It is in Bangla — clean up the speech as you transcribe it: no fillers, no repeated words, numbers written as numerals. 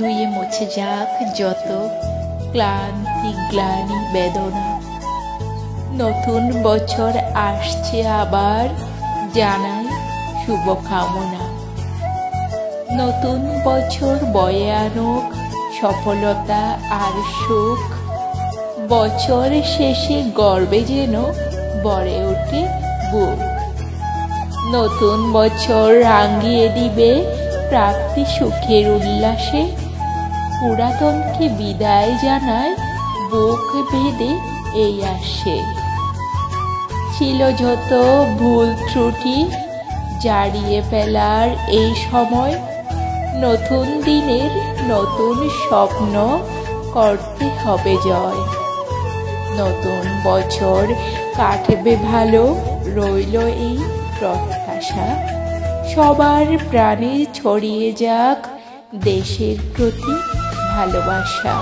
ধুয়ে মুছে যাক যত ক্লান্তি গ্লানি বেদনা। নতুন বছর আসছে আবার, জানাই শুভকামনা। নতুন বছর বয়ে আনুক সফলতা আর সুখ, বছর শেষে গর্বে যেন ভরে ওঠে বুক। নতুন বছর রাঙিয়ে দিবে প্রাপ্তি সুখের উল্লাসে, পুরাতনকে বিদায় জানায় বুক ভেদে এই আসে। ছিল যত ভুল ত্রুটি জারিয়ে ফেলার এই সময়, নতুন দিনের নতুন স্বপ্ন করতে হবে জয়। নতুন বছর কাটবে ভালো, রইল এই প্রত্যাশা। সবার প্রাণে ছড়িয়ে যাক দেশের প্রতি ভালোবাসা।